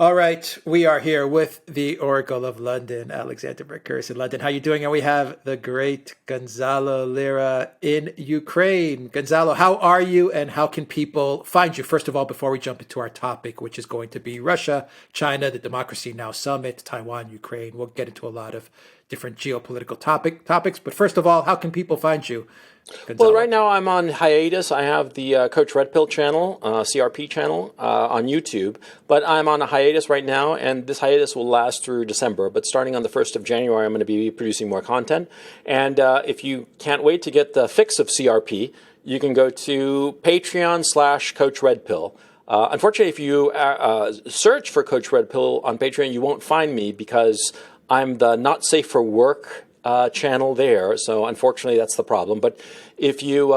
All right, we are here with the Oracle of London, Alexander Brickhurst in London. How you doing? And we have the great Gonzalo Lira in Ukraine. Gonzalo, how are you and how can people find you? First of all, before we jump into our topic, which is going to be Russia, China, the Democracy Now! Summit, Taiwan, Ukraine. We'll get into a lot of different geopolitical topics. But first of all, how can people find you, Gonzalo? Well, right now I'm on hiatus. I have the Coach Red Pill channel, CRP channel on YouTube, but I'm on a hiatus right now, and this hiatus will last through December. But starting on the 1st of January, I'm going to be producing more content. And if you can't wait to get the fix of CRP, you can go to Patreon/Coach Red Pill. Unfortunately, if you search for Coach Red Pill on Patreon, you won't find me because I'm the not safe for work channel there. So unfortunately, that's the problem. But if you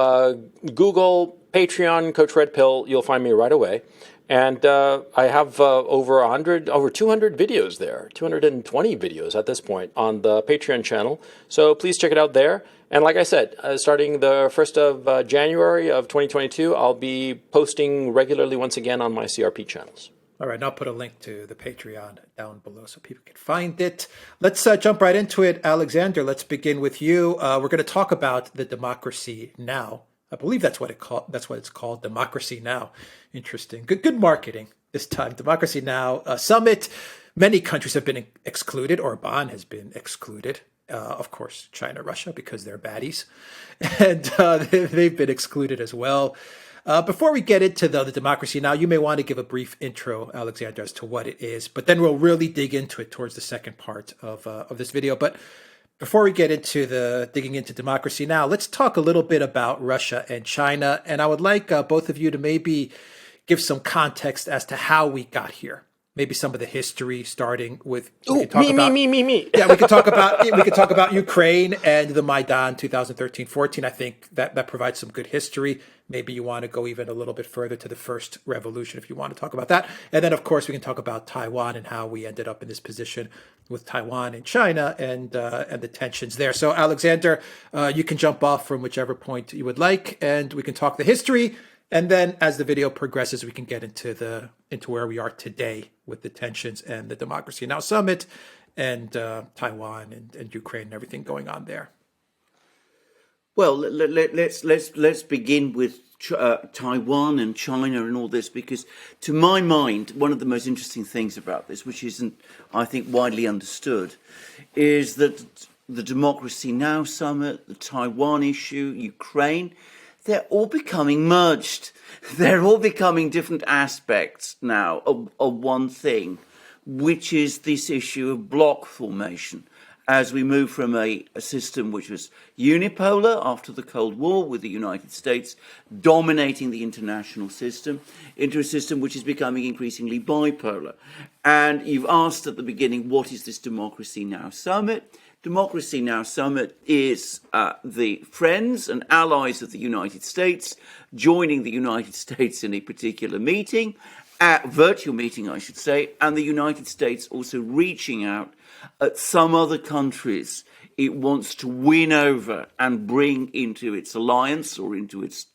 Google Patreon Coach Red Pill, you'll find me right away. And I have over 200 videos there, 220 videos at this point on the Patreon channel. So please check it out there. And like I said, starting the 1st of January of 2022, I'll be posting regularly once again on my CRP channels. All right, and I'll put a link to the Patreon down below so people can find it. Let's jump right into it. Alexander, let's begin with you. We're going to talk about the Democracy Now! I believe that's what it's called, Democracy Now! Interesting. Good marketing this time. Democracy Now! Summit. Many countries have been excluded, or Ban has been excluded. Of course, China, Russia, because they're baddies. And they've been excluded as well. Before we get into the Democracy Now!, you may want to give a brief intro, Alexander, as to what it is, but then we'll really dig into it towards the second part of this video. But before we get into digging into Democracy Now!, let's talk a little bit about Russia and China. And I would like both of you to maybe give some context as to how we got here. Maybe some of the history, starting with me. Yeah, we could talk about Ukraine and the Maidan 2013-14. I think that provides some good history. Maybe you want to go even a little bit further to the first revolution if you want to talk about that. And then, of course, we can talk about Taiwan and how we ended up in this position with Taiwan and China and the tensions there. So, Alexander, you can jump off from whichever point you would like, and we can talk the history. And then as the video progresses, we can get into where we are today with the tensions and the Democracy Now! Summit and Taiwan and Ukraine and everything going on there. Well, let's begin with Taiwan and China and all this, because to my mind, one of the most interesting things about this, which isn't, I think, widely understood, is that the Democracy Now! Summit, the Taiwan issue, Ukraine, they're all becoming merged. They're all becoming different aspects now of one thing, which is this issue of bloc formation. As we move from a system which was unipolar after the Cold War, with the United States dominating the international system, into a system which is becoming increasingly bipolar. And you've asked at the beginning, what is this Democracy Now! Summit? Democracy Now! Summit is the friends and allies of the United States joining the United States in a particular meeting, a virtual meeting, I should say, and the United States also reaching out at some other countries it wants to win over and bring into its alliance or into its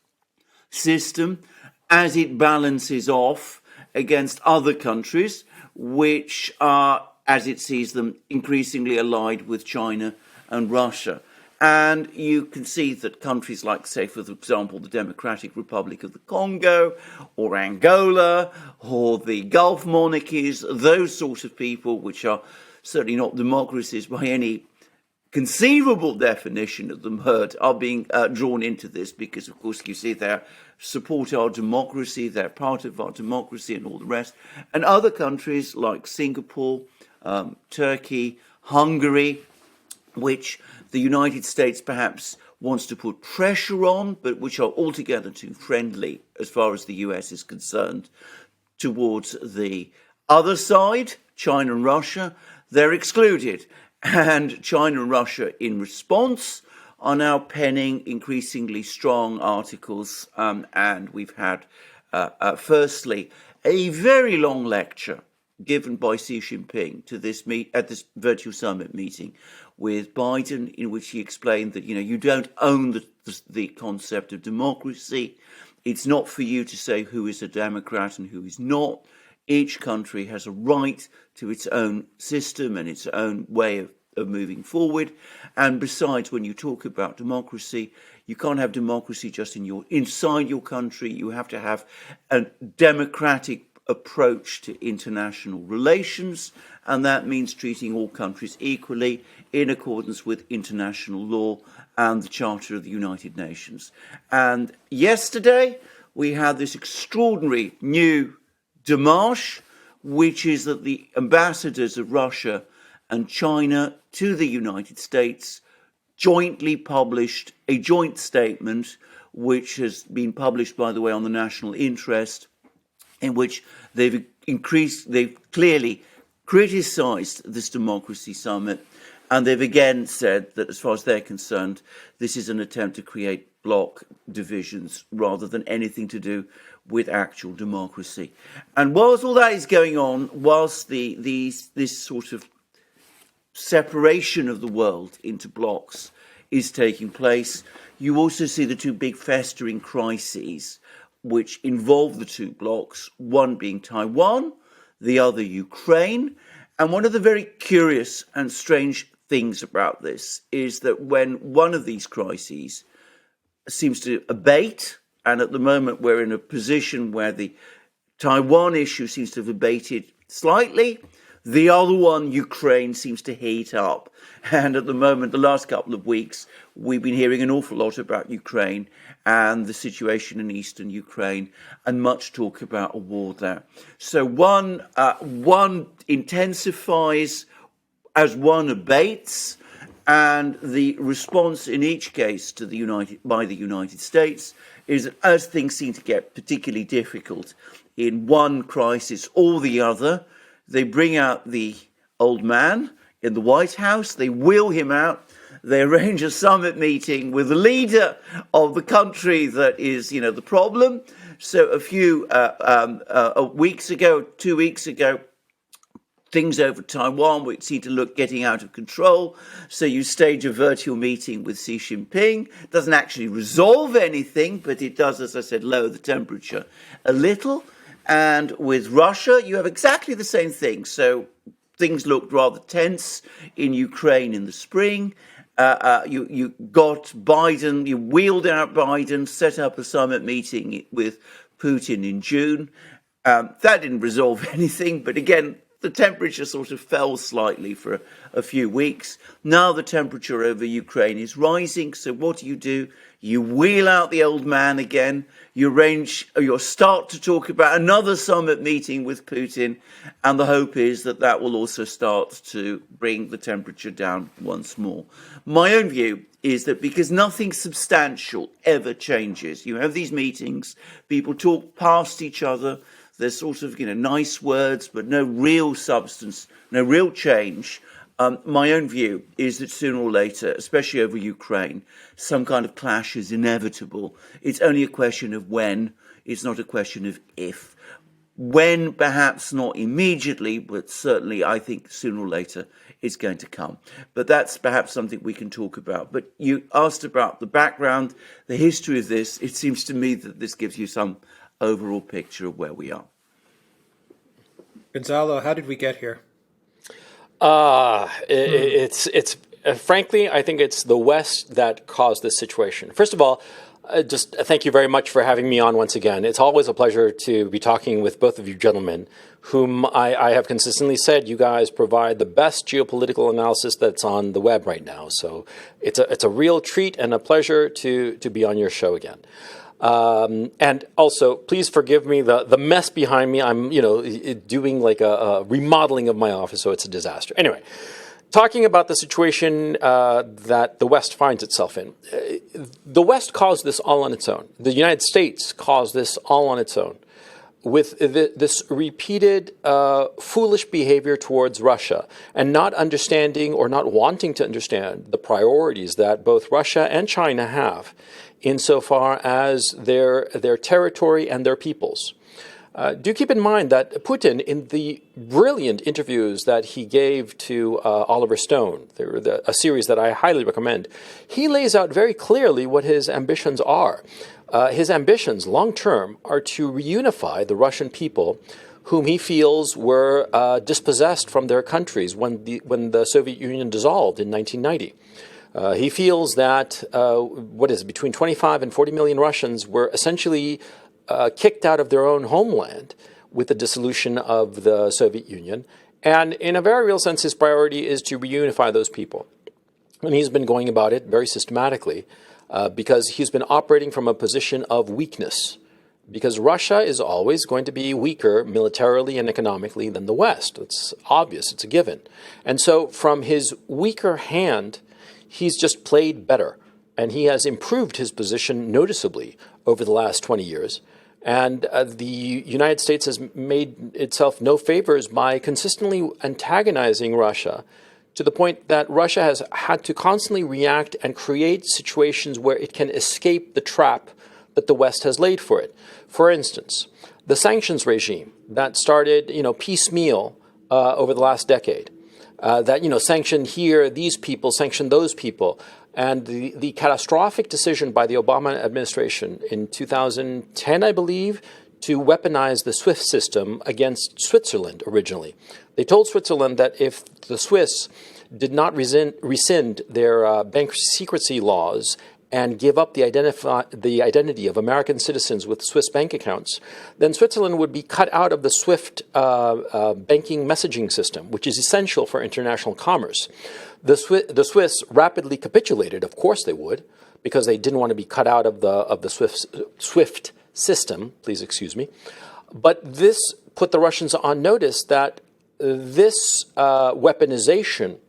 system as it balances off against other countries which are, as it sees them, increasingly allied with China and Russia. And you can see that countries like, say, for example, the Democratic Republic of the Congo or Angola or the Gulf monarchies, those sorts of people, which are certainly not democracies by any conceivable definition of them heard, are being drawn into this because, of course, you see they support our democracy, they're part of our democracy and all the rest. And other countries like Singapore, Turkey, Hungary, which the United States perhaps wants to put pressure on, but which are altogether too friendly as far as the US is concerned towards the other side, China and Russia, they're excluded. And China and Russia, in response, are now penning increasingly strong articles. And we've had, firstly, a very long lecture given by Xi Jinping to this at this virtual summit meeting with Biden, in which he explained that, you don't own the concept of democracy. It's not for you to say who is a Democrat and who is not. Each country has a right to its own system and its own way of moving forward. And besides, when you talk about democracy, you can't have democracy just inside your country. You have to have a democratic approach to international relations, and that means treating all countries equally in accordance with international law and the Charter of the United Nations. And yesterday we had this extraordinary new démarche, which is that the ambassadors of Russia and China to the United States jointly published a joint statement, which has been published, by the way, on the National Interest, in which they've clearly criticised this democracy summit, and they've again said that, as far as they're concerned, this is an attempt to create bloc divisions rather than anything to do with actual democracy. And whilst all that is going on, whilst this sort of separation of the world into blocs is taking place, you also see the two big festering crises which involve the two blocs, one being Taiwan, the other Ukraine. And one of the very curious and strange things about this is that when one of these crises seems to abate, and at the moment we're in a position where the Taiwan issue seems to have abated slightly, the other one, Ukraine, seems to heat up. And at the moment, the last couple of weeks, we've been hearing an awful lot about Ukraine and the situation in eastern Ukraine, and much talk about a war there. So one intensifies as one abates, and the response in each case to by the United States is that as things seem to get particularly difficult in one crisis or the other, they bring out the old man in the White House, they wheel him out, they arrange a summit meeting with the leader of the country that is, the problem. So a few weeks ago, 2 weeks ago, things over Taiwan which seem to look getting out of control. So you stage a virtual meeting with Xi Jinping. Doesn't actually resolve anything, but it does, as I said, lower the temperature a little. And with Russia, you have exactly the same thing. So things looked rather tense in Ukraine in the spring. You got Biden, you wheeled out Biden, set up a summit meeting with Putin in June. That didn't resolve anything, but again, the temperature sort of fell slightly for a few weeks. Now the temperature over Ukraine is rising. So what do? You wheel out the old man again. You start to talk about another summit meeting with Putin. And the hope is that that will also start to bring the temperature down once more. My own view is that because nothing substantial ever changes, you have these meetings, people talk past each other, there's sort of, nice words, but no real substance, no real change. My own view is that sooner or later, especially over Ukraine, some kind of clash is inevitable. It's only a question of when. It's not a question of if. When, perhaps not immediately, but certainly I think sooner or later it's going to come. But that's perhaps something we can talk about. But you asked about the background, the history of this. It seems to me that this gives you some overall picture of where we are. Gonzalo, how did we get here? It's frankly, I think it's the West that caused this situation. First of all, just thank you very much for having me on once again. It's always a pleasure to be talking with both of you gentlemen, whom I have consistently said you guys provide the best geopolitical analysis that's on the web right now. So it's a real treat and a pleasure to be on your show again. And also, please forgive me the mess behind me. I'm doing like a remodeling of my office, so it's a disaster. Anyway. Talking about the situation that the West finds itself in. The West caused this all on its own. The United States caused this all on its own with this repeated foolish behavior towards Russia and not understanding or not wanting to understand the priorities that both Russia and China have insofar as their territory and their peoples. Do keep in mind that Putin, in the brilliant interviews that he gave to Oliver Stone, a series that I highly recommend, he lays out very clearly what his ambitions are. His ambitions, long-term, are to reunify the Russian people whom he feels were dispossessed from their countries when the Soviet Union dissolved in 1990. He feels that between 25 and 40 million Russians were essentially kicked out of their own homeland with the dissolution of the Soviet Union. And in a very real sense, his priority is to reunify those people. And he's been going about it very systematically because he's been operating from a position of weakness. Because Russia is always going to be weaker militarily and economically than the West. It's obvious. It's a given. And so from his weaker hand, he's just played better. And he has improved his position noticeably over the last 20 years. And the United States has made itself no favors by consistently antagonizing Russia to the point that Russia has had to constantly react and create situations where it can escape the trap that the West has laid for it. For instance, the sanctions regime that started, piecemeal over the last decade, that, sanction here, these people, sanction those people. And the catastrophic decision by the Obama administration in 2010, I believe, to weaponize the SWIFT system against Switzerland originally. They told Switzerland that if the Swiss did not rescind their bank secrecy laws and give up the identity of American citizens with Swiss bank accounts, then Switzerland would be cut out of the SWIFT banking messaging system, which is essential for international commerce. The Swiss rapidly capitulated. Of course they would, because they didn't want to be cut out of the SWIFT system. Please excuse me. But this put the Russians on notice that this weaponization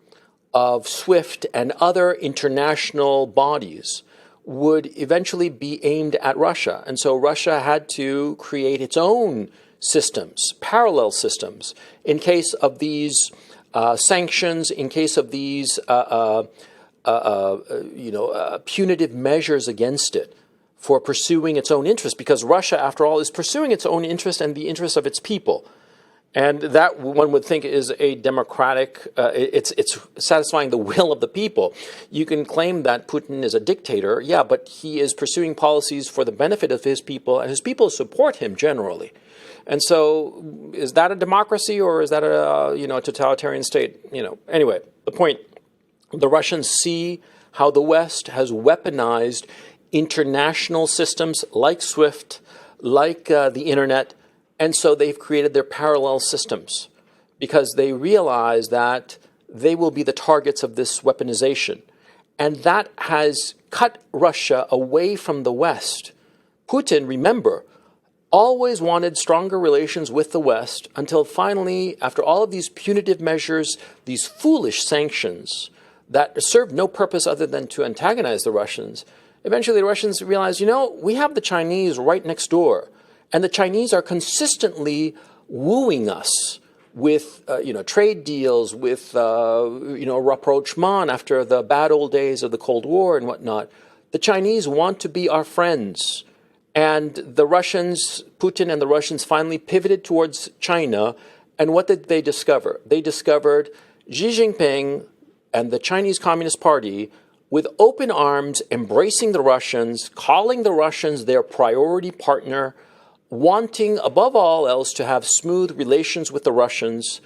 of SWIFT and other international bodies would eventually be aimed at Russia. And so Russia had to create its own systems, parallel systems, in case of these sanctions, in case of these punitive measures against it for pursuing its own interest, because Russia, after all, is pursuing its own interest and the interest of its people. And that, one would think, is a democratic, it's satisfying the will of the people. You can claim that Putin is a dictator, yeah, but he is pursuing policies for the benefit of his people, and his people support him generally. And so, is that a democracy, or is that a totalitarian state? Anyway, the point, the Russians see how the West has weaponized international systems like SWIFT, like the internet, and so they've created their parallel systems because they realize that they will be the targets of this weaponization. And that has cut Russia away from the West. Putin, remember, always wanted stronger relations with the West until finally, after all of these punitive measures, these foolish sanctions that served no purpose other than to antagonize the Russians, eventually the Russians realized, we have the Chinese right next door. And the Chinese are consistently wooing us with, trade deals, with, rapprochement after the bad old days of the Cold War and whatnot. The Chinese want to be our friends. And the Russians, Putin and the Russians finally pivoted towards China. And what did they discover? They discovered Xi Jinping and the Chinese Communist Party with open arms, embracing the Russians, calling the Russians their priority partner, wanting, above all else, to have smooth relations with the Russians,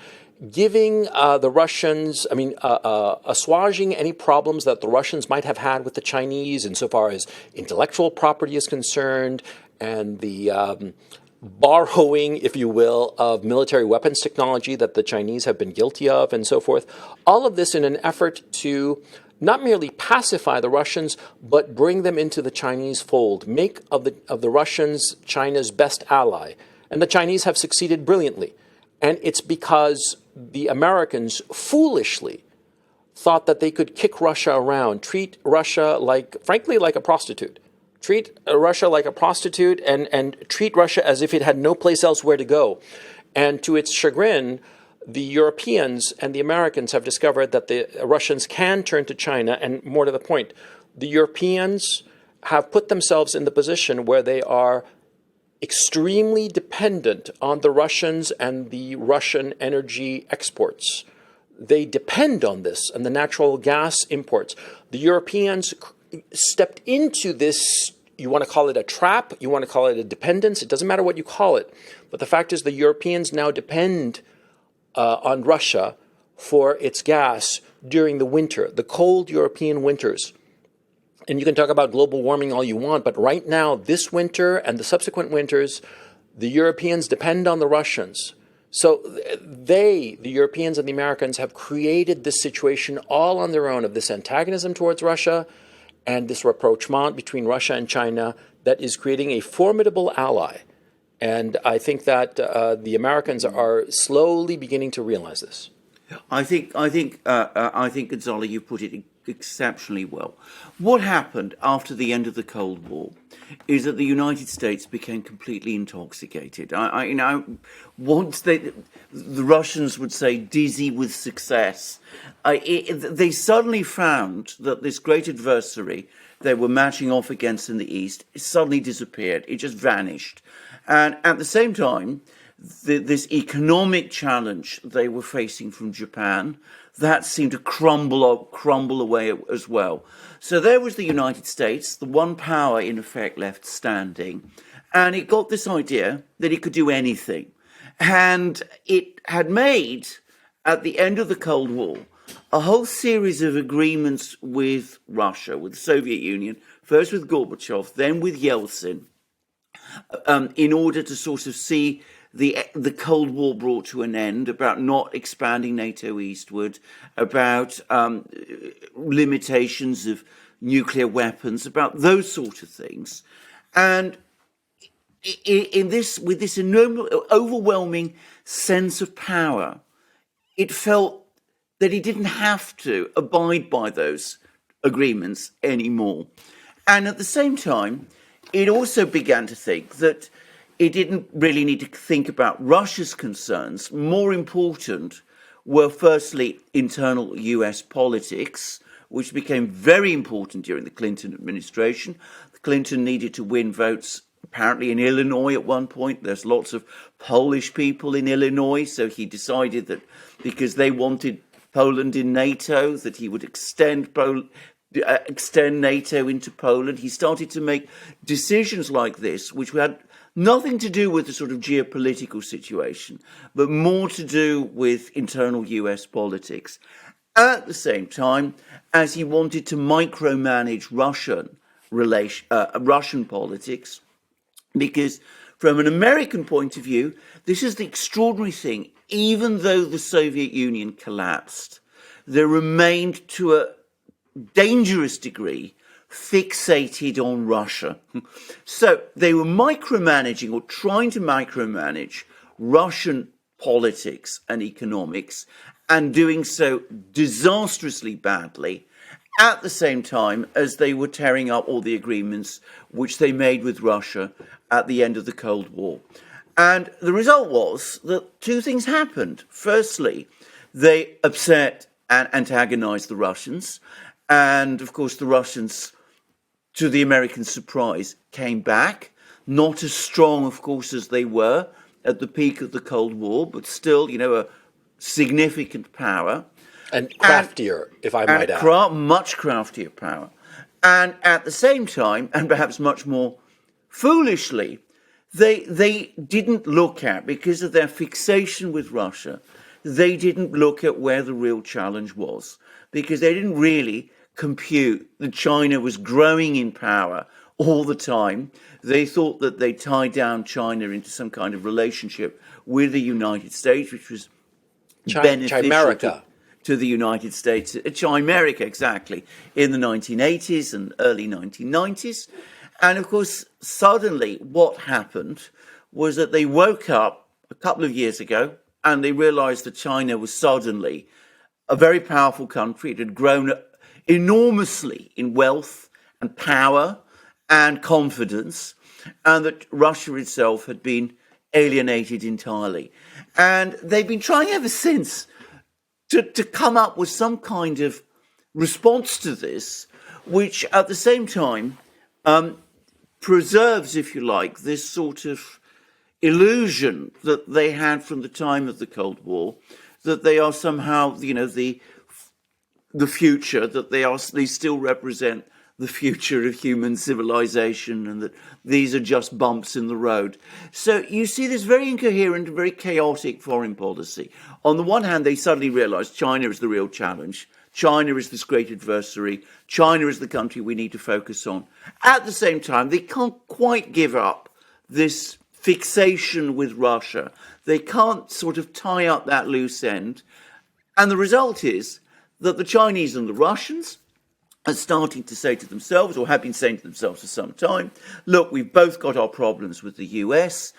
giving the Russians, assuaging any problems that the Russians might have had with the Chinese insofar as intellectual property is concerned, and the borrowing, if you will, of military weapons technology that the Chinese have been guilty of, and so forth. All of this in an effort to not merely pacify the Russians, but bring them into the Chinese fold, make of the Russians China's best ally. And the Chinese have succeeded brilliantly. And it's because the Americans foolishly thought that they could kick Russia around, treat Russia frankly, like a prostitute. Treat Russia like a prostitute and treat Russia as if it had no place else where to go. And to its chagrin, the Europeans and the Americans have discovered that the Russians can turn to China, and more to the point, the Europeans have put themselves in the position where they are extremely dependent on the Russians and the Russian energy exports. They depend on this and the natural gas imports. The Europeans stepped into this, you want to call it a trap, you want to call it a dependence, it doesn't matter what you call it. But the fact is the Europeans now depend on Russia for its gas during the winter, the cold European winters. And you can talk about global warming all you want, but right now, this winter and the subsequent winters, the Europeans depend on the Russians. So the Europeans and the Americans, have created this situation all on their own of this antagonism towards Russia and this rapprochement between Russia and China that is creating a formidable ally. And I think that the Americans are slowly beginning to realize this. I think, Gonzalo, you put it exceptionally well. What happened after the end of the Cold War is that the United States became completely intoxicated. Once the Russians would say dizzy with success, they suddenly found that this great adversary they were matching off against in the East suddenly disappeared. It just vanished. And at the same time, this economic challenge they were facing from Japan, that seemed to crumble away as well. So there was the United States, the one power in effect left standing, and it got this idea that it could do anything. And it had made, at the end of the Cold War, a whole series of agreements with Russia, with the Soviet Union, first with Gorbachev, then with Yeltsin, in order to sort of see the Cold War brought to an end, about not expanding NATO eastward, about limitations of nuclear weapons, about those sort of things. And with this enormous, overwhelming sense of power, it felt that he didn't have to abide by those agreements anymore. And at the same time, it also began to think that it didn't really need to think about Russia's concerns. More important were, firstly, internal US politics, which became very important during the Clinton administration. Clinton needed to win votes, apparently in Illinois at one point. There's lots of Polish people in Illinois, so he decided that because they wanted Poland in NATO, that he would extend NATO into Poland. He started to make decisions like this, which had nothing to do with the sort of geopolitical situation, but more to do with internal US politics. At the same time, as he wanted to micromanage Russian politics, because from an American point of view, this is the extraordinary thing. Even though the Soviet Union collapsed, there remained to a dangerous degree fixated on Russia. So they were micromanaging or trying to micromanage Russian politics and economics, and doing so disastrously badly at the same time as they were tearing up all the agreements which they made with Russia at the end of the Cold War. And the result was that two things happened. Firstly, they upset and antagonized the Russians. And of course, the Russians, to the American surprise, came back. Not as strong, of course, as they were at the peak of the Cold War, but still, a significant power. And craftier, if I might add. Much craftier power. And at the same time, and perhaps much more foolishly, they didn't look at, because of their fixation with Russia, they didn't look at where the real challenge was, because they didn't really compute that China was growing in power all the time. They thought that they tied down China into some kind of relationship with the United States, which was beneficial to the United States. Chimerica, exactly, in the 1980s and early 1990s. And of course, suddenly what happened was that they woke up a couple of years ago and they realized that China was suddenly a very powerful country. It had grown enormously in wealth and power and confidence, and that Russia itself had been alienated entirely. And they've been trying ever since to come up with some kind of response to this, which at the same time preserves, if you like, this sort of illusion that they had from the time of the Cold War, that they are somehow, the future, that they still represent the future of human civilization and that these are just bumps in the road. So you see this very incoherent, very chaotic foreign policy. On the one hand, they suddenly realize China is the real challenge. China is this great adversary. China is the country we need to focus on. At the same time, they can't quite give up this fixation with Russia. They can't sort of tie up that loose end. And the result is that the Chinese and the Russians are starting to say to themselves, or have been saying to themselves for some time, look, we've both got our problems with the US.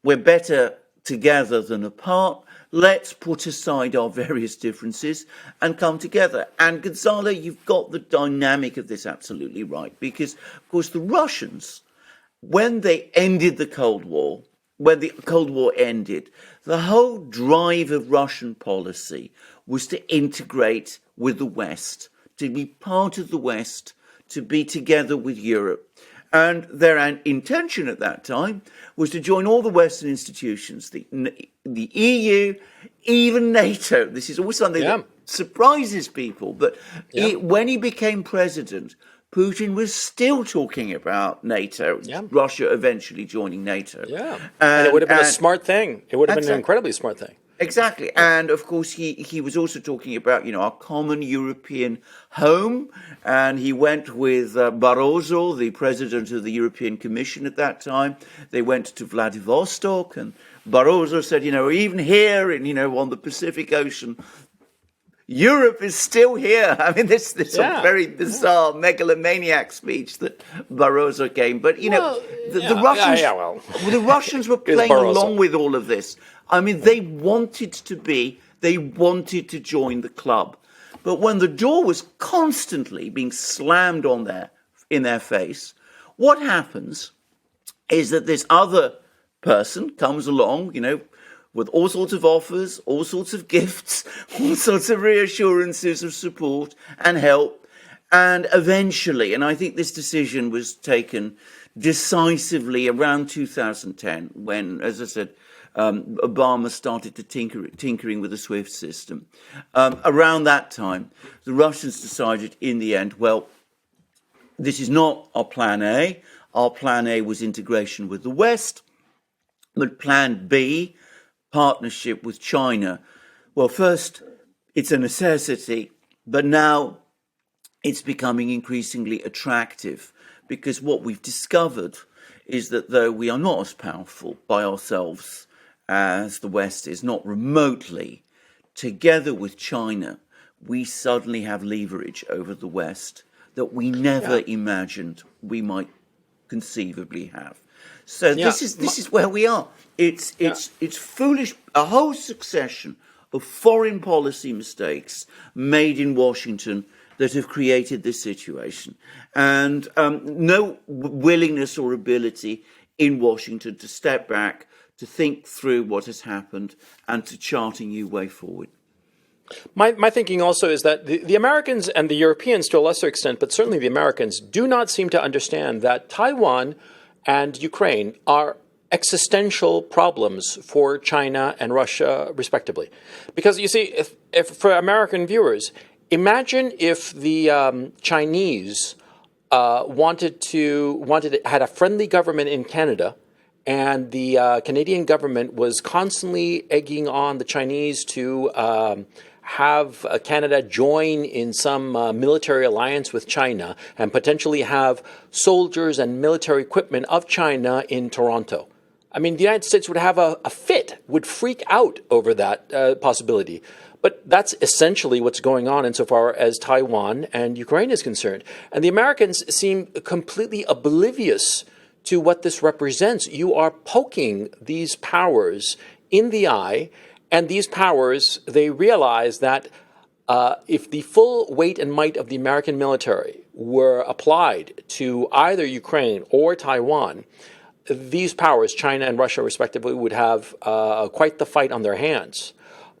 We're better together than apart. Let's put aside our various differences and come together. And Gonzalo, you've got the dynamic of this absolutely right. Because, of course, the Russians, when they ended the Cold War, when the Cold War ended, the whole drive of Russian policy was to integrate with the West, to be part of the West, to be together with Europe. And their intention at that time was to join all the Western institutions, the EU, even NATO. This is always something that surprises people. But when he became president, Putin was still talking about NATO, Russia eventually joining NATO. Yeah, and it would have been a smart thing. It would have been an incredibly smart thing. Exactly. And of course, he was also talking about, our common European home. And he went with Barroso, the president of the European Commission at that time. They went to Vladivostok, and Barroso said, even here on the Pacific Ocean, Europe is still here. I mean, this is a very bizarre megalomaniac speech that Barroso gave. But, the Russians were playing along with all of this. I mean, they wanted to join the club. But when the door was constantly being slammed in their face, what happens is that this other person comes along, with all sorts of offers, all sorts of gifts, all sorts of reassurances of support and help. And eventually, and I think this decision was taken decisively around 2010, when, as I said, Obama started to tinkering with the SWIFT system. Around that time, the Russians decided in the end, well, this is not our plan A. Our plan A was integration with the West. But plan B, partnership with China, well, first, it's a necessity, but now it's becoming increasingly attractive, because what we've discovered is that though we are not as powerful by ourselves as the West is, not remotely, together with China, we suddenly have leverage over the West that we never imagined we might conceivably have. So this is where we are. It's foolish. A whole succession of foreign policy mistakes made in Washington that have created this situation, and no willingness or ability in Washington to step back, to think through what has happened, and to chart a new way forward. My thinking also is that the Americans and the Europeans, to a lesser extent, but certainly the Americans, do not seem to understand that Taiwan and Ukraine are existential problems for China and Russia, respectively. Because you see, if for American viewers, imagine if the Chinese had a friendly government in Canada, and the Canadian government was constantly egging on the Chinese to have Canada join in some military alliance with China and potentially have soldiers and military equipment of China in Toronto. I mean, the United States would have a fit, would freak out over that possibility. But that's essentially what's going on insofar as Taiwan and Ukraine is concerned. And the Americans seem completely oblivious to what this represents. You are poking these powers in the eye, and these powers, they realize that if the full weight and might of the American military were applied to either Ukraine or Taiwan, these powers, China and Russia respectively, would have quite the fight on their hands.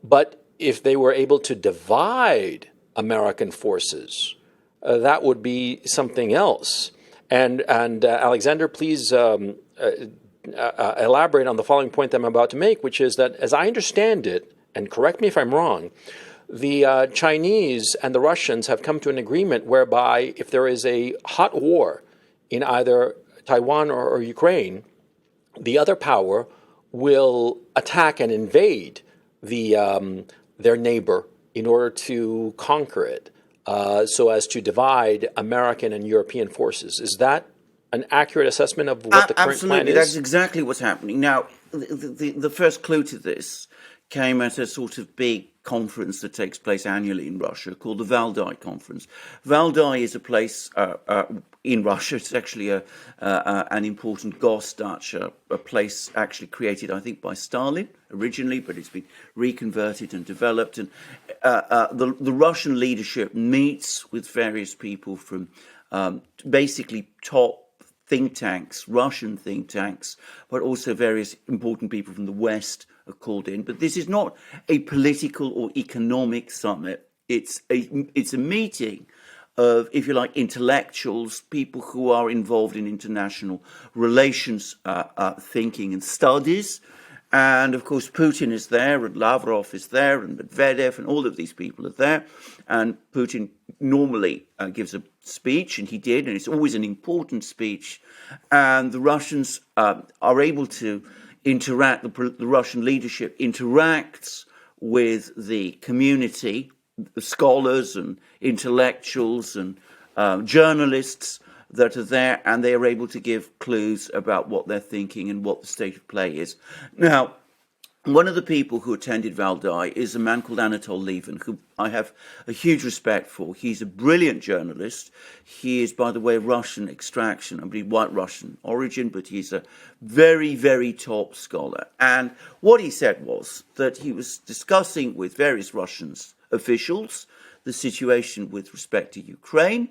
But if they were able to divide American forces, that would be something else. And Alexander, please elaborate on the following point that I'm about to make, which is that, as I understand it, and correct me if I'm wrong, the Chinese and the Russians have come to an agreement whereby if there is a hot war in either Taiwan or Ukraine, the other power will attack and invade their neighbor in order to conquer it, so as to divide American and European forces. Is that an accurate assessment of what the current plan Absolutely, is? that's exactly what's happening. Now, the first clue to this came at a sort of big conference that takes place annually in Russia called the Valdez Conference. Valdez is a place in Russia. It's actually an important Gosdacha, a place actually created, I think, by Stalin originally, but it's been reconverted and developed. And the Russian leadership meets with various people from basically top think tanks, Russian think tanks, but also various important people from the West are called in. But this is not a political or economic summit. It's a meeting of, if you like, intellectuals, people who are involved in international relations thinking and studies. And of course, Putin is there, and Lavrov is there, and Medvedev, and all of these people are there. And Putin normally gives a speech, and he did, and it's always an important speech. And the Russians are able to interact, the Russian leadership interacts with the community, the scholars and intellectuals and journalists that are there, and they are able to give clues about what they're thinking and what the state of play is. Now, one of the people who attended Valdez is a man called Anatol Lieven, who I have a huge respect for. He's a brilliant journalist. He is, by the way, of Russian extraction, I believe white Russian origin, but he's a very, very top scholar. And what he said was that he was discussing with various Russian officials the situation with respect to Ukraine.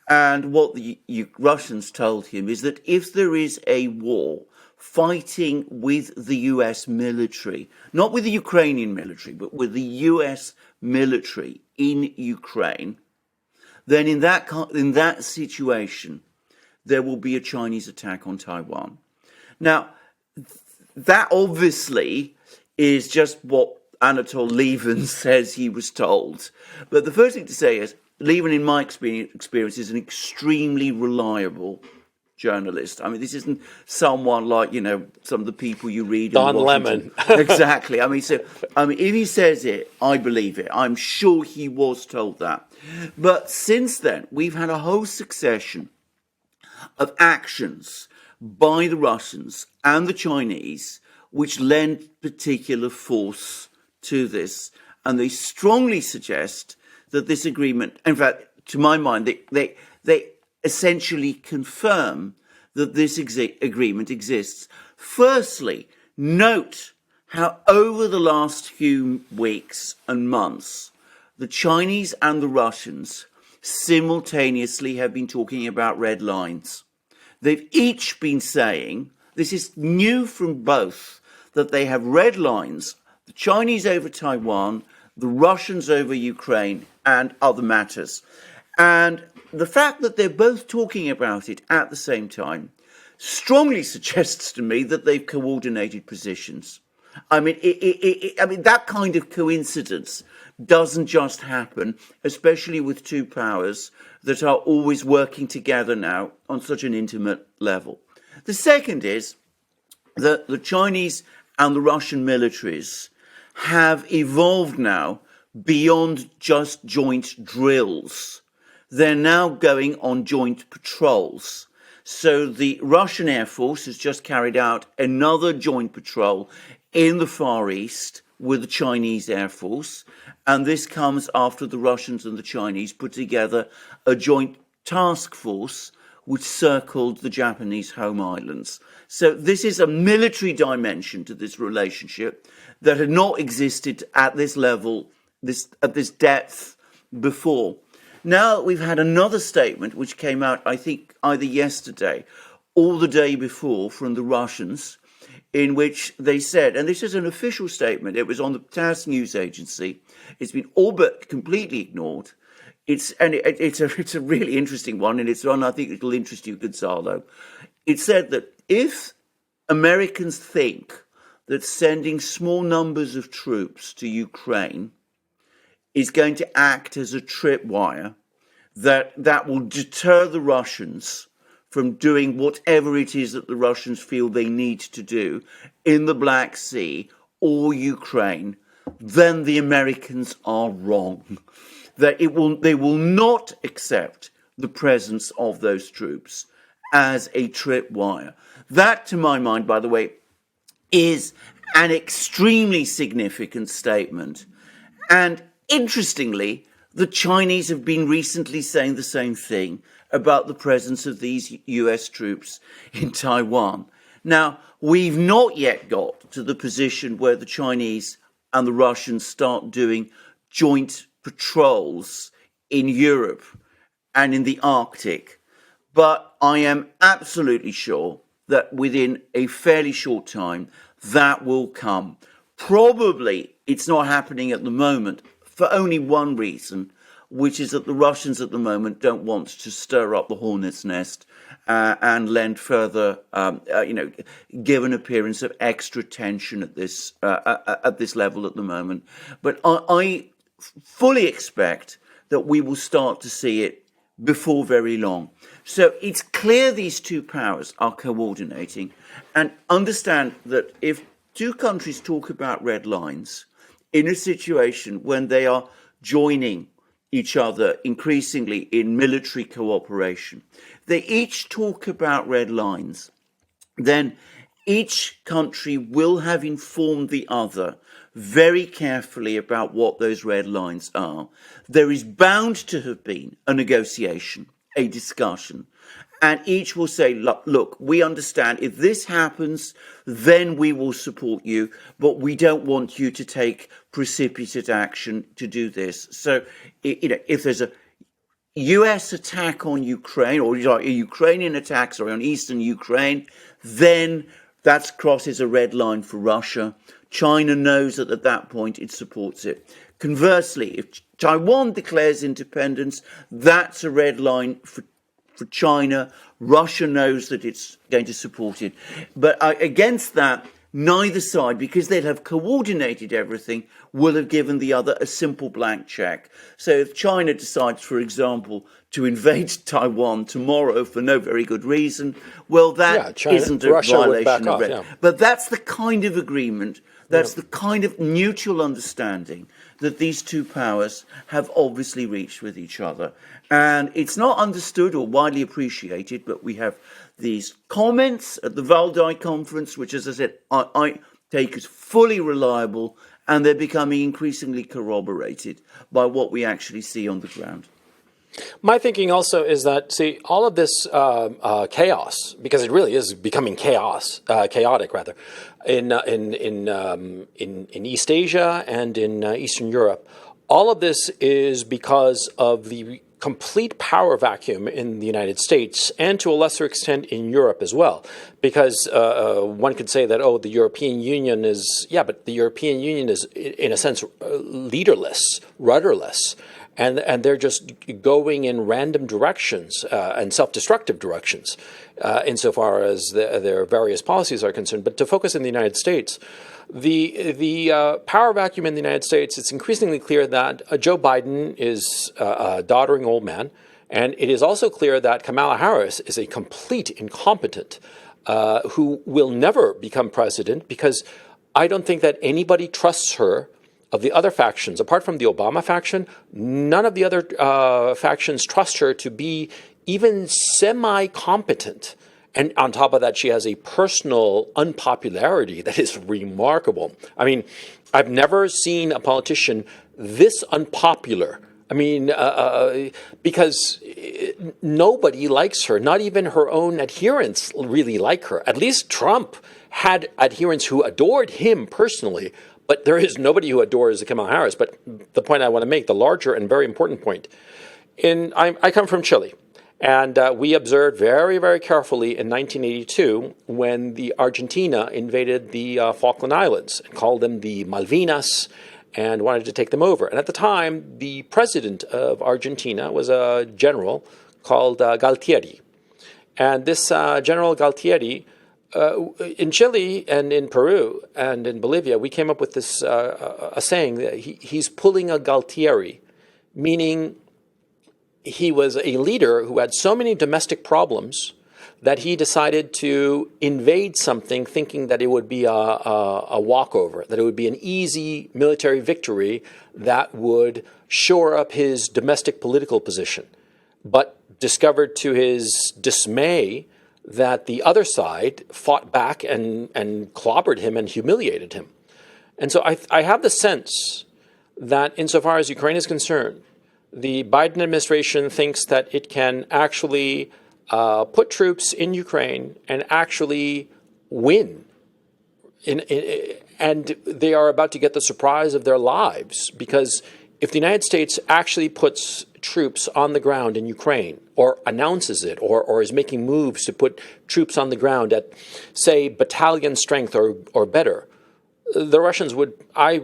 And what the Russians told him is that if there is a war fighting with the US military, not with the Ukrainian military, but with the US military in Ukraine, then in that situation, there will be a Chinese attack on Taiwan. Now, that obviously is just what Anatol Lieven says he was told. But the first thing to say is, Lieven, in my experience, is an extremely reliable journalist. I mean, this isn't someone like, some of the people you read. Don Lemon. Exactly. I mean, if he says it, I believe it. I'm sure he was told that. But since then, we've had a whole succession of actions by the Russians and the Chinese which lend particular force to this. And they strongly suggest that this agreement, in fact, to my mind, they essentially confirm that this agreement exists. Firstly, note how over the last few weeks and months, the Chinese and the Russians simultaneously have been talking about red lines. They've each been saying, this is new from both, that they have red lines, the Chinese over Taiwan, the Russians over Ukraine, and other matters. And the fact that they're both talking about it at the same time strongly suggests to me that they've coordinated positions. I mean, that kind of coincidence doesn't just happen, especially with two powers that are always working together now on such an intimate level. The second is that the Chinese and the Russian militaries have evolved now beyond just joint drills. They're now going on joint patrols. So the Russian Air Force has just carried out another joint patrol in the Far East with the Chinese Air Force. And this comes after the Russians and the Chinese put together a joint task force which circled the Japanese home islands. So this is a military dimension to this relationship that had not existed at this level, at this depth before. Now we've had another statement which came out, I think, either yesterday or the day before from the Russians, in which they said, and this is an official statement, it was on the TASS news agency, it's been all but completely ignored. It's a really interesting one, and it's one I think it'll interest you, Gonzalo. It said that if Americans think that sending small numbers of troops to Ukraine is going to act as a tripwire that will deter the Russians from doing whatever it is that the Russians feel they need to do in the Black Sea or Ukraine, then the Americans are wrong. That they will not accept the presence of those troops as a tripwire. That, to my mind, by the way, is an extremely significant statement. And interestingly, the Chinese have been recently saying the same thing about the presence of these US troops in Taiwan. Now, we've not yet got to the position where the Chinese and the Russians start doing joint patrols in Europe and in the Arctic. But I am absolutely sure that within a fairly short time, that will come. Probably it's not happening at the moment for only one reason, which is that the Russians at the moment don't want to stir up the hornet's nest and lend further, give an appearance of extra tension at this level at the moment. But I fully expect that we will start to see it before very long. So it's clear these two powers are coordinating, and understand that if two countries talk about red lines in a situation when they are joining each other increasingly in military cooperation, they each talk about red lines, then each country will have informed the other very carefully about what those red lines are. There is bound to have been a negotiation, a discussion, and each will say, look, we understand if this happens, then we will support you, but we don't want you to take precipitate action to do this. So, if there's a US attack on Ukraine, or a Ukrainian attack, on eastern Ukraine, then that crosses a red line for Russia. China knows that at that point it supports it. Conversely, if Taiwan declares independence, that's a red line for China. Russia knows that it's going to support it. But against that, neither side, because they'll have coordinated everything, will have given the other a simple blank check. So if China decides, for example, to invade Taiwan tomorrow for no very good reason, well, that isn't a violation of red. But that's the kind of agreement, that's the kind of mutual understanding that these two powers have obviously reached with each other. And it's not understood or widely appreciated, but we have these comments at the Valdez Conference, which, as I said, I take as fully reliable, and they're becoming increasingly corroborated by what we actually see on the ground. My thinking also is that, see, all of this chaos, because it really is becoming chaotic rather, in East Asia and in Eastern Europe, all of this is because of the complete power vacuum in the United States and to a lesser extent in Europe as well. Because one could say that, the European Union is, but the European Union is in a sense leaderless, rudderless. And they're just going in random directions and self-destructive directions insofar as their various policies are concerned. But to focus in the United States, the power vacuum in the United States, it's increasingly clear that Joe Biden is a doddering old man. And it is also clear that Kamala Harris is a complete incompetent who will never become president, because I don't think that anybody trusts her. Of the other factions, apart from the Obama faction, none of the other factions trust her to be even semi-competent. And on top of that, she has a personal unpopularity that is remarkable. I mean, I've never seen a politician this unpopular. I mean, because nobody likes her. Not even her own adherents really like her. At least Trump had adherents who adored him personally. But there is nobody who adores Kamala Harris. But the point I want to make, the larger and very important point, I come from Chile, and we observed very, very carefully in 1982 when the Argentina invaded the Falkland Islands and called them the Malvinas and wanted to take them over. And at the time, the president of Argentina was a general called Galtieri. And this General Galtieri in Chile and in Peru and in Bolivia, we came up with this a saying that he's pulling a Galtieri, meaning he was a leader who had so many domestic problems that he decided to invade something thinking that it would be a walkover, that it would be an easy military victory that would shore up his domestic political position, but discovered to his dismay that the other side fought back and clobbered him and humiliated him. And so I have the sense that insofar as Ukraine is concerned, the Biden administration thinks that it can actually put troops in Ukraine and actually win. And they are about to get the surprise of their lives, because if the United States actually puts troops on the ground in Ukraine, or announces it, or is making moves to put troops on the ground at, say, battalion strength or better, the Russians would, I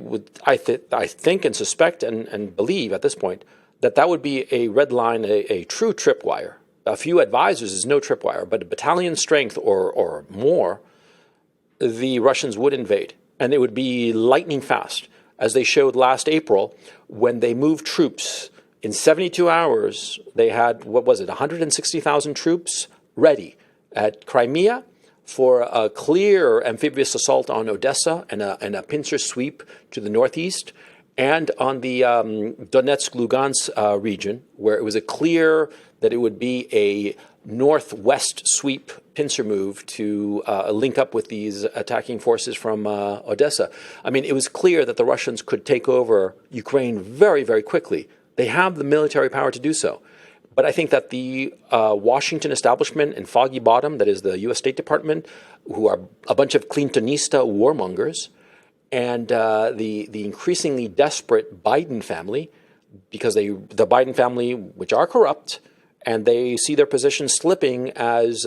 think and suspect and believe at this point, that would be a red line, a true tripwire. A few advisors is no tripwire, but a battalion strength or more, the Russians would invade. And it would be lightning fast, as they showed last April when they moved troops. In 72 hours, they had, 160,000 troops ready at Crimea for a clear amphibious assault on Odessa and a pincer sweep to the northeast, and on the Donetsk-Lugansk region, where it was a clear that it would be a northwest sweep pincer move to link up with these attacking forces from Odessa. I mean, it was clear that the Russians could take over Ukraine very, very quickly. They have the military power to do so. But I think that the Washington establishment and Foggy Bottom, that is the U.S. State Department, who are a bunch of Clintonista warmongers, and the increasingly desperate Biden family, because the Biden family, which are corrupt, and they see their position slipping as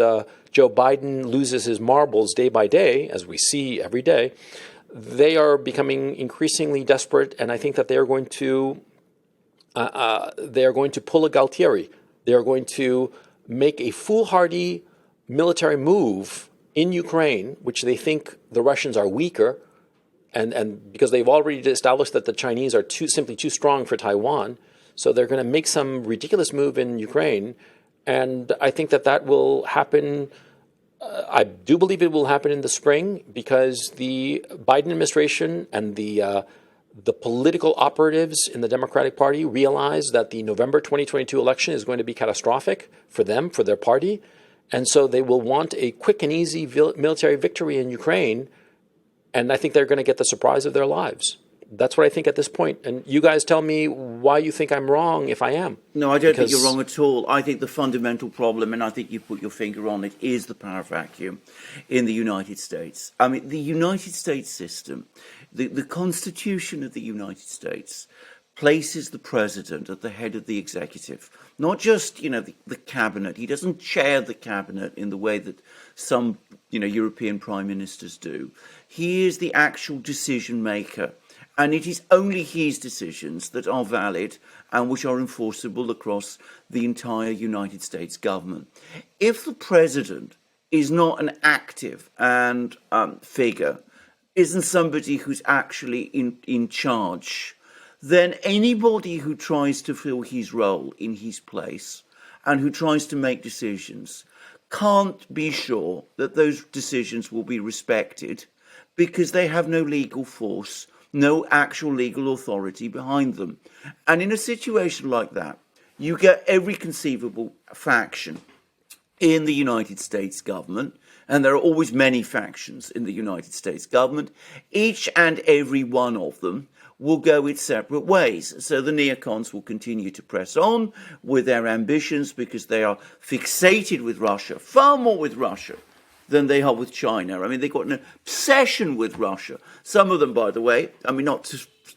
Joe Biden loses his marbles day by day, as we see every day, they are becoming increasingly desperate, and I think that they are going to pull a Galtieri. They are going to make a foolhardy military move in Ukraine, which they think the Russians are weaker, and because they've already established that the Chinese are simply too strong for Taiwan, so they're going to make some ridiculous move in Ukraine, and I think that will happen. I do believe it will happen in the spring, because the Biden administration and the political operatives in the Democratic Party realize that the November 2022 election is going to be catastrophic for them, for their party, and so they will want a quick and easy military victory in Ukraine, and I think they're going to get the surprise of their lives. That's what I think at this point. And you guys tell me why you think I'm wrong if I am. No, I don't think you're wrong at all. I think the fundamental problem, and I think you put your finger on it, is the power vacuum in the United States. I mean, the United States system, the Constitution of the United States places the president at the head of the executive, not just, the cabinet. He doesn't chair the cabinet in the way that some, European prime ministers do. He is the actual decision maker. And it is only his decisions that are valid and which are enforceable across the entire United States government. If the president is not an active and figure, isn't somebody who's actually in charge, then anybody who tries to fill his role in his place and who tries to make decisions can't be sure that those decisions will be respected, because they have no legal force, no actual legal authority behind them. And in a situation like that, you get every conceivable faction in the United States government, and there are always many factions in the United States government. Each and every one of them will go its separate ways. So the neocons will continue to press on with their ambitions, because they are fixated with Russia, far more with Russia than they are with China. I mean, they've got an obsession with Russia. Some of them, by the way, I mean, not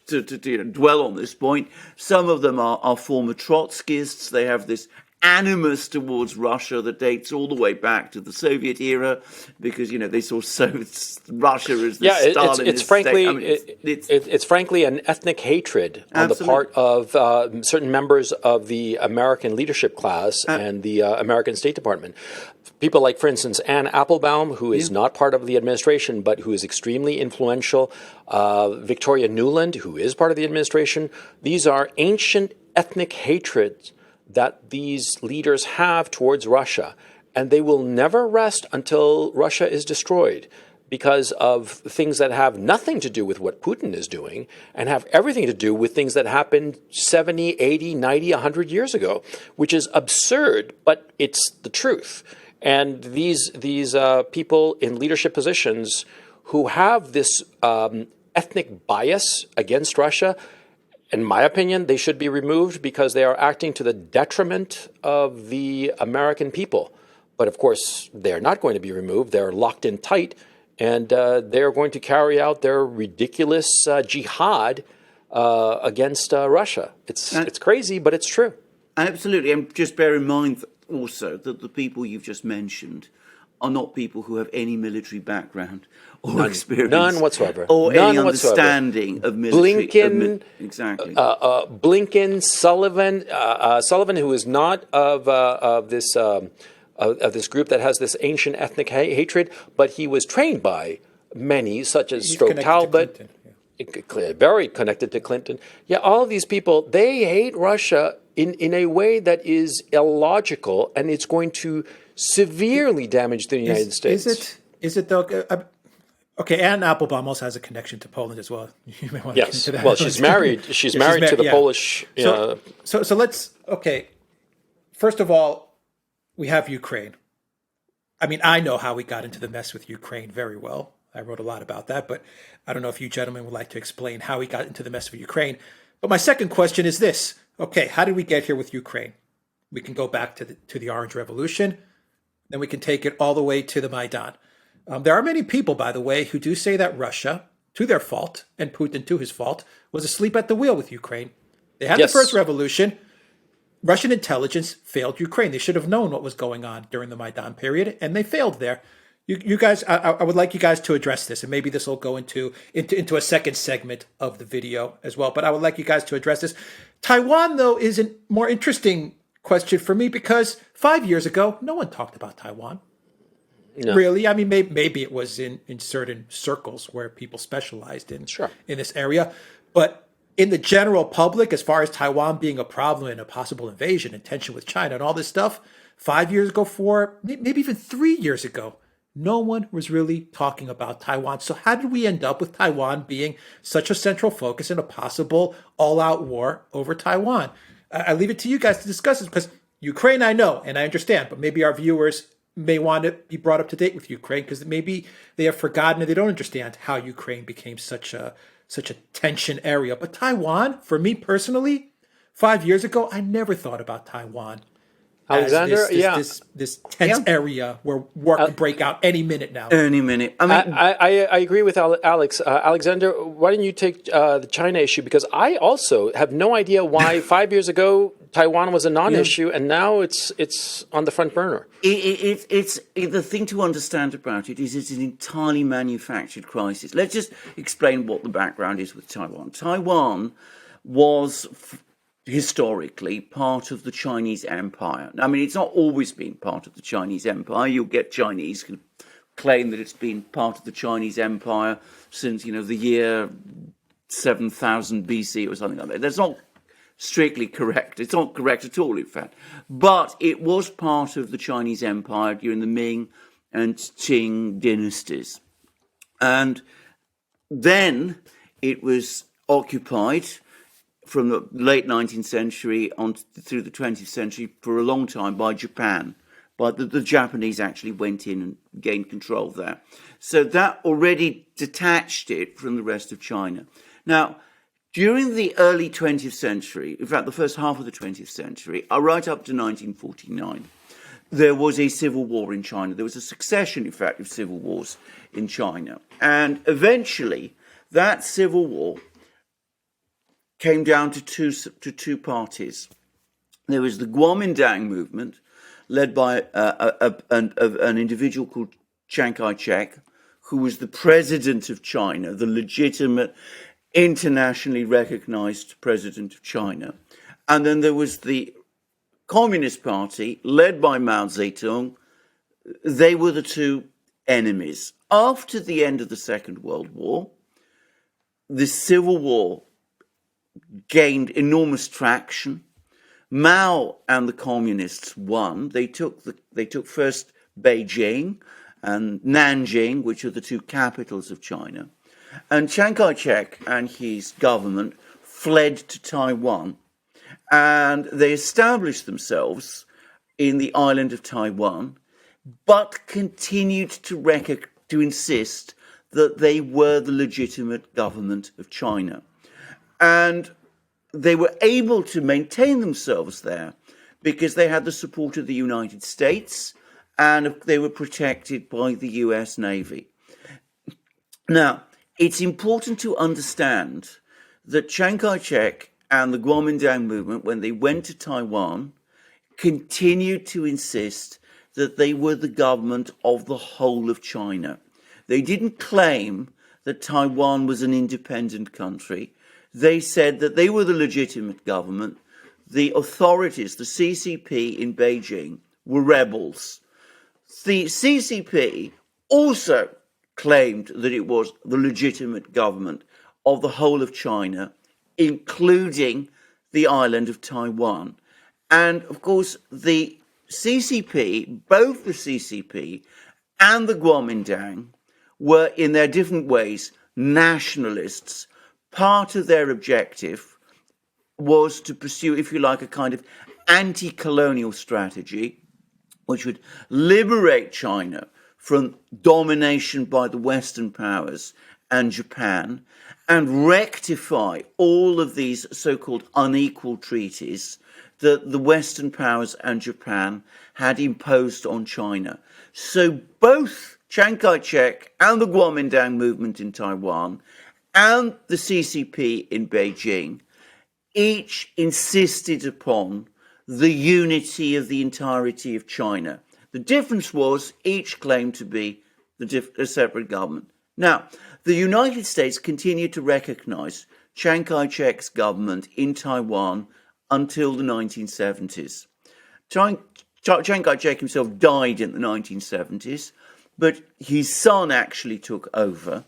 to dwell on this point, some of them are former Trotskyists. They have this animus towards Russia that dates all the way back to the Soviet era, because, they saw Russia as the Stalinist it's frankly, state. I mean, it's frankly an ethnic hatred on the part of certain members of the American leadership class and the American State Department. people like, for instance, Anne Applebaum, who is not part of the administration, but who is extremely influential, Victoria Nuland, who is part of the administration. These are ancient ethnic hatreds that these leaders have towards Russia, and they will never rest until Russia is destroyed, because of things that have nothing to do with what Putin is doing and have everything to do with things that happened 70, 80, 90, 100 years ago, which is absurd, but it's the truth. And these people in leadership positions who have this ethnic bias against Russia, in my opinion, they should be removed because they are acting to the detriment of the American people. But of course, they're not going to be removed. They're locked in tight. And they're going to carry out their ridiculous jihad against Russia. It's crazy, but it's true. Absolutely. And just bear in mind also that the people you've just mentioned are not people who have any military background or experience. None whatsoever. Or None any understanding of military. Exactly. Blinken, Sullivan, who is not of this group that has this ancient ethnic hatred, but he was trained by many, such as Stroke Talbot, very connected to Clinton. Yeah, all of these people, they hate Russia in a way that is illogical, and it's going to severely damage the United States. Is it though? Okay, Anne Applebaum also has a connection to Poland as well. You may want to get into that. Well, she's married. She's married to the Polish. So let's. Okay, first of all, we have Ukraine. I mean, I know how we got into the mess with Ukraine very well. I wrote a lot about that, but I don't know if you gentlemen would like to explain how we got into the mess of Ukraine. But my second question is this. Okay, how did we get here with Ukraine? We can go back to the Orange Revolution. Then we can take it all the way to the Maidan. There are many people, by the way, who do say that Russia, to their fault, and Putin to his fault, was asleep at the wheel with Ukraine. They had the first revolution. Russian intelligence failed Ukraine. They should have known what was going on during the Maidan period, and they failed there. You guys, I would like you guys to address this, and maybe this will go into a second segment of the video as well. But I would like you guys to address this. Taiwan, though, is a more interesting question for me because 5 years ago, no one talked about Taiwan. No. Really? I mean, maybe it was in certain circles where people specialized in this area, but in the general public, as far as Taiwan being a problem and a possible invasion and tension with China and all this stuff, 5 years ago, maybe even 3 years ago, no one was really talking about Taiwan. So how did we end up with Taiwan being such a central focus in a possible all-out war over Taiwan? I leave it to you guys to discuss this because Ukraine, I know and I understand, but maybe our viewers may want to be brought up to date with Ukraine because maybe they have forgotten and they don't understand how Ukraine became such a tension area. But Taiwan, for me personally, 5 years ago, I never thought about Taiwan Alexander, as this tense area where war could break out any minute now. Any minute. I mean, I agree with Alex. Alexander, why don't you take the China issue? Because I also have no idea why 5 years ago Taiwan was a non-issue and now it's on the front burner. It's the thing to understand about it is it's an entirely manufactured crisis. Let's just explain what the background is with Taiwan. Taiwan was historically part of the Chinese Empire. I mean, it's not always been part of the Chinese Empire. You'll get Chinese who claim that it's been part of the Chinese Empire since, the year 7000 BC or something like that. That's not strictly correct. It's not correct at all, in fact. But it was part of the Chinese Empire during the Ming and Qing dynasties. And then it was occupied from the late 19th century on through the 20th century for a long time by Japan. But the Japanese actually went in and gained control of that. So that already detached it from the rest of China. Now, during the early 20th century, in fact, the first half of the 20th century, right up to 1949, there was a civil war in China. There was a succession, in fact, of civil wars in China. And eventually, that civil war came down to two parties. There was the Kuomintang movement, led by an individual called Chiang Kai-shek, who was the president of China, the legitimate, internationally recognized president of China. And then there was the Communist Party, led by Mao Zedong, they were the two enemies. After the end of the Second World War, the Civil War gained enormous traction. Mao and the communists won. They took first Beijing and Nanjing, which are the two capitals of China. And Chiang Kai-shek and his government fled to Taiwan, and they established themselves in the island of Taiwan, but continued to insist that they were the legitimate government of China. And they were able to maintain themselves there because they had the support of the United States and they were protected by the US Navy. Now, it's important to understand that Chiang Kai-shek and the Kuomintang movement, when they went to Taiwan, continued to insist that they were the government of the whole of China. They didn't claim that Taiwan was an independent country. They said that they were the legitimate government. The authorities, the CCP in Beijing, were rebels. The CCP also claimed that it was the legitimate government of the whole of China, including the island of Taiwan. And of course, the CCP, both the CCP and the Kuomintang, were in their different ways nationalists. Part of their objective was to pursue, if you like, a kind of anti-colonial strategy, which would liberate China from domination by the Western powers and Japan, and rectify all of these so-called unequal treaties that the Western powers and Japan had imposed on China. So both Chiang Kai-shek and the Kuomintang movement in Taiwan and the CCP in Beijing each insisted upon the unity of the entirety of China. The difference was each claimed to be a separate government. Now, the United States continued to recognize Chiang Kai-shek's government in Taiwan until the 1970s. Chiang Kai-shek himself died in the 1970s, but his son actually took over,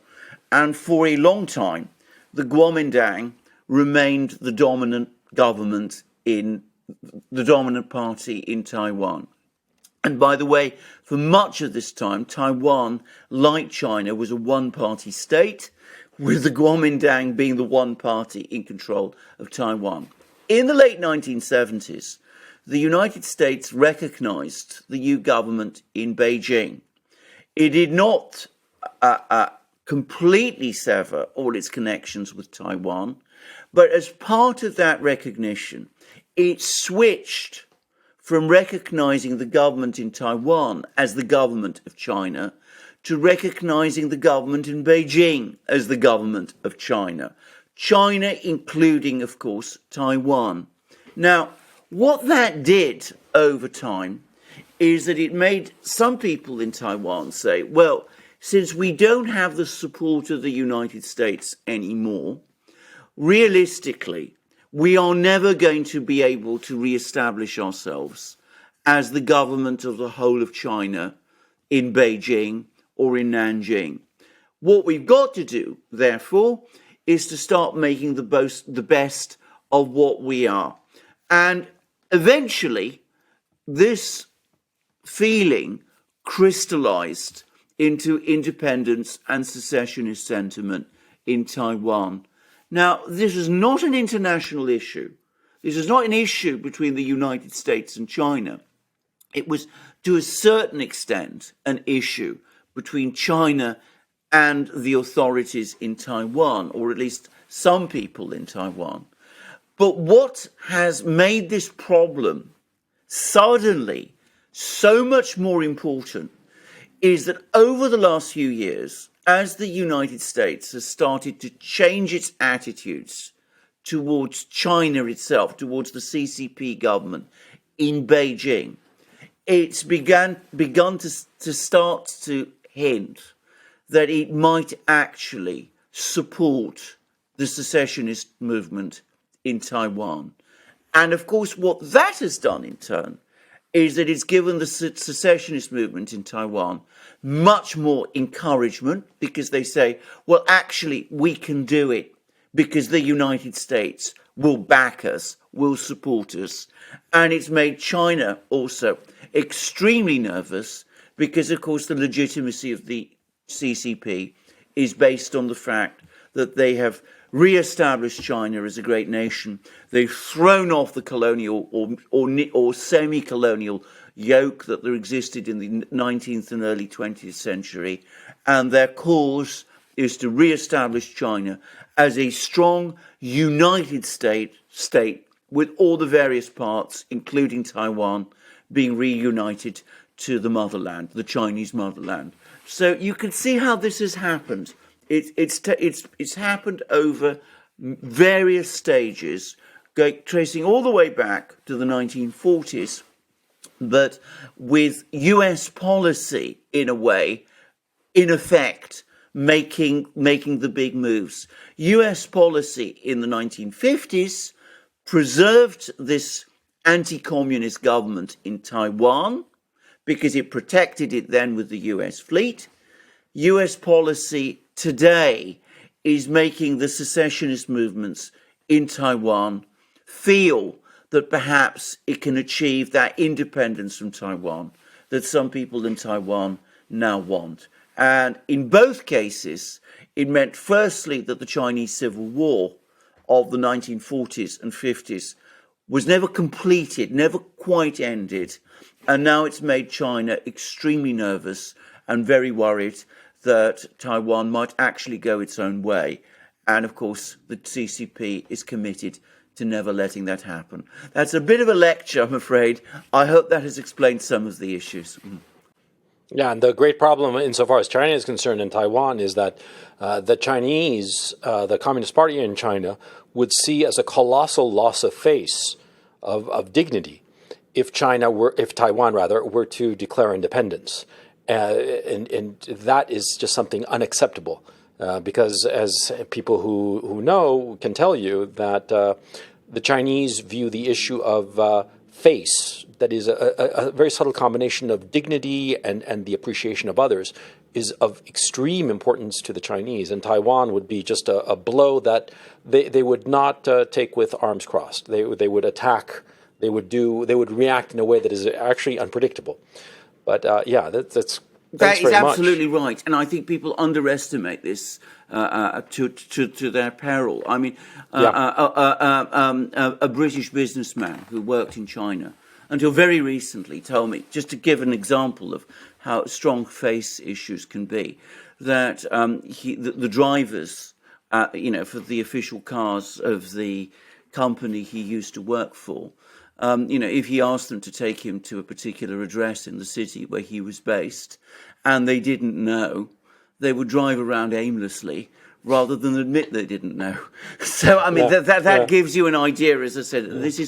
and for a long time, the Kuomintang remained the dominant government in the dominant party in Taiwan. And by the way, for much of this time, Taiwan, like China, was a one-party state, with the Kuomintang being the one party in control of Taiwan. In the late 1970s, the United States recognized the new government in Beijing. It did not completely sever all its connections with Taiwan, but as part of that recognition, it switched from recognizing the government in Taiwan as the government of China to recognizing the government in Beijing as the government of China. China including, of course, Taiwan. Now, what that did over time is that it made some people in Taiwan say, well, since we don't have the support of the United States anymore, realistically, we are never going to be able to re-establish ourselves as the government of the whole of China in Beijing or in Nanjing. What we've got to do, therefore, is to start making the best of what we are. And eventually, this feeling crystallized into independence and secessionist sentiment in Taiwan. Now, this is not an international issue. This is not an issue between the United States and China. It was, to a certain extent, an issue between China and the authorities in Taiwan, or at least some people in Taiwan. But what has made this problem suddenly so much more important is that over the last few years, as the United States has started to change its attitudes towards China itself, towards the CCP government in Beijing, it's begun to start to hint that it might actually support the secessionist movement in Taiwan. And of course, what that has done in turn is that it's given the secessionist movement in Taiwan much more encouragement, because they say, well, actually, we can do it because the United States will back us, will support us. And it's made China also extremely nervous because, of course, the legitimacy of the CCP is based on the fact that they have re-established China as a great nation. They've thrown off the colonial or semi-colonial yoke that there existed in the 19th and early 20th century, and their cause is to re-establish China as a strong, united state with all the various parts, including Taiwan, being reunited to the motherland, the Chinese motherland. So you can see how this has happened. It's happened over various stages, tracing all the way back to the 1940s, but with US policy, in a way, in effect, making the big moves. US policy in the 1950s preserved this anti-communist government in Taiwan because it protected it then with the US fleet. US policy today is making the secessionist movements in Taiwan feel that perhaps it can achieve that independence from Taiwan that some people in Taiwan now want. And in both cases, it meant firstly that the Chinese Civil War of the 1940s and 50s was never completed, never quite ended. And now it's made China extremely nervous and very worried that Taiwan might actually go its own way. And of course, the CCP is committed to never letting that happen. That's a bit of a lecture, I'm afraid. I hope that has explained some of the issues. Yeah, and the great problem insofar as China is concerned in Taiwan is that the Chinese, the Communist Party in China, would see as a colossal loss of face, of dignity, if Taiwan were to declare independence. And that is just something unacceptable, because as people who know can tell you that the Chinese view the issue of face, that is a very subtle combination of dignity and the appreciation of others, is of extreme importance to the Chinese. And Taiwan would be just a blow that they would not take with arms crossed. They would attack. They would react in a way that is actually unpredictable. But that is absolutely right, and I think people underestimate this to their peril. I mean, a British businessman who worked in China until very recently told me, just to give an example of how strong face issues can be, that the drivers, for the official cars of the company he used to work for, if he asked them to take him to a particular address in the city where he was based, and they didn't know, they would drive around aimlessly rather than admit they didn't know. So, I mean, that gives you an idea, as I said, this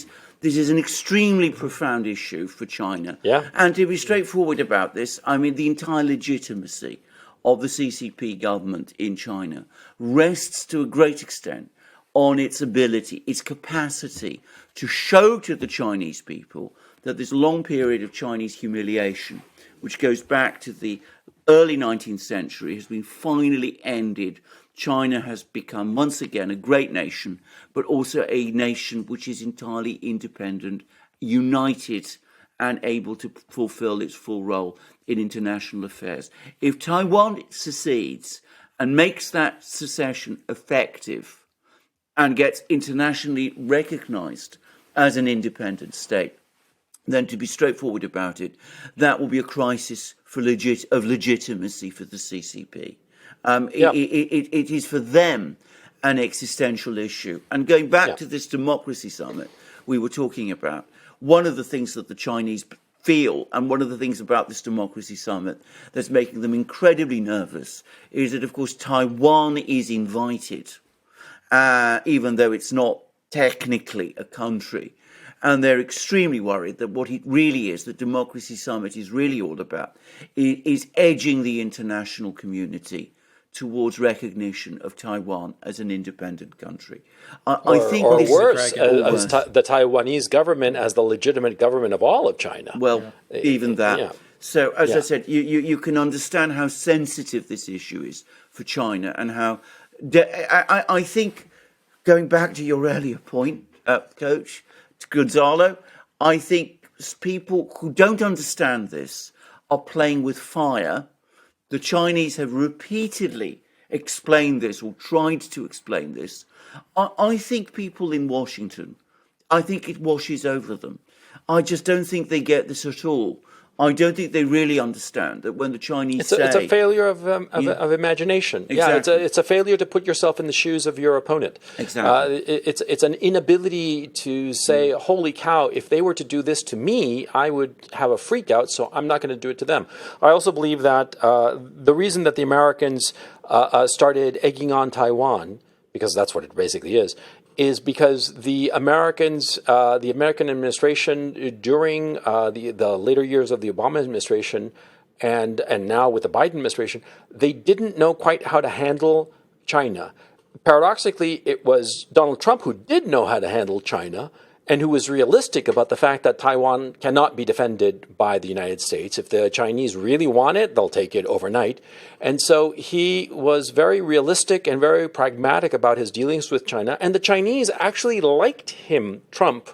is an extremely profound issue for China. Yeah. And to be straightforward about this, I mean, the entire legitimacy of the CCP government in China rests to a great extent on its ability, its capacity to show to the Chinese people that this long period of Chinese humiliation, which goes back to the early 19th century, has been finally ended. China has become once again a great nation, but also a nation which is entirely independent, united, and able to fulfill its full role in international affairs. If Taiwan secedes and makes that secession effective, and gets internationally recognized as an independent state, then to be straightforward about it, that will be a crisis of legitimacy for the CCP. It is for them an existential issue. And going back to this democracy summit we were talking about, one of the things that the Chinese feel, and one of the things about this democracy summit that's making them incredibly nervous, is that, of course, Taiwan is invited, even though it's not technically a country. And they're extremely worried that what it really is, the Democracy Summit is really all about, is edging the international community towards recognition of Taiwan as an independent country. I Or, think or this worse, is the Taiwanese government as the legitimate government of all of China. well, even that. Yeah. So, as I Yeah. said, you can understand how sensitive this issue is for China, and how I think, going back to your earlier point, Coach Gonzalo, I think people who don't understand this are playing with fire. The Chinese have repeatedly explained this, or tried to explain this. I think people in Washington, I think it washes over them. I just don't think they get this at all. I don't think they really understand that when the Chinese say... It's a failure of imagination. Exactly. Yeah, it's a failure to put yourself in the shoes of your opponent. Exactly. It's an inability to say, holy cow, if they were to do this to me, I would have a freak out, so I'm not going to do it to them. I also believe that the reason that the Americans started egging on Taiwan, because that's what it basically is because the Americans, the American administration during the later years of the Obama administration and now with the Biden administration, they didn't know quite how to handle China. Paradoxically, it was Donald Trump who did know how to handle China and who was realistic about the fact that Taiwan cannot be defended by the United States. If the Chinese really want it, they'll take it overnight. And so he was very realistic and very pragmatic about his dealings with China. And the Chinese actually liked him, Trump,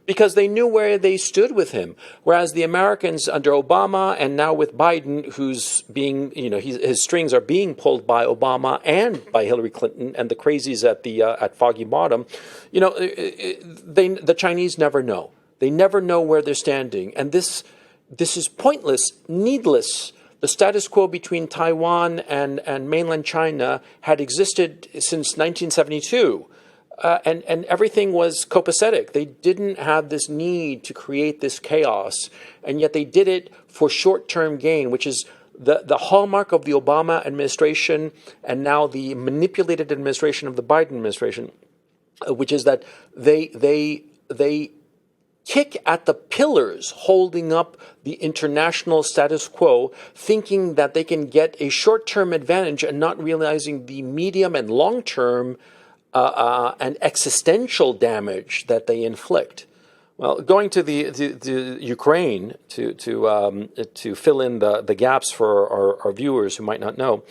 because they knew where they stood with him. Whereas the Americans under Obama and now with Biden, who's being, his strings are being pulled by Obama and by Hillary Clinton and the crazies at Foggy Bottom, the Chinese never know. They never know where they're standing. And this is pointless, needless. The status quo between Taiwan and mainland China had existed since 1972. And everything was copacetic. They didn't have this need to create this chaos, and yet they did it for short-term gain, which is the hallmark of the Obama administration and now the manipulated administration of the Biden administration, which is that they kick at the pillars holding up the international status quo, thinking that they can get a short-term advantage and not realizing the medium and long-term and existential damage that they inflict. Well, going to the Ukraine to fill in the gaps for our viewers who might not know,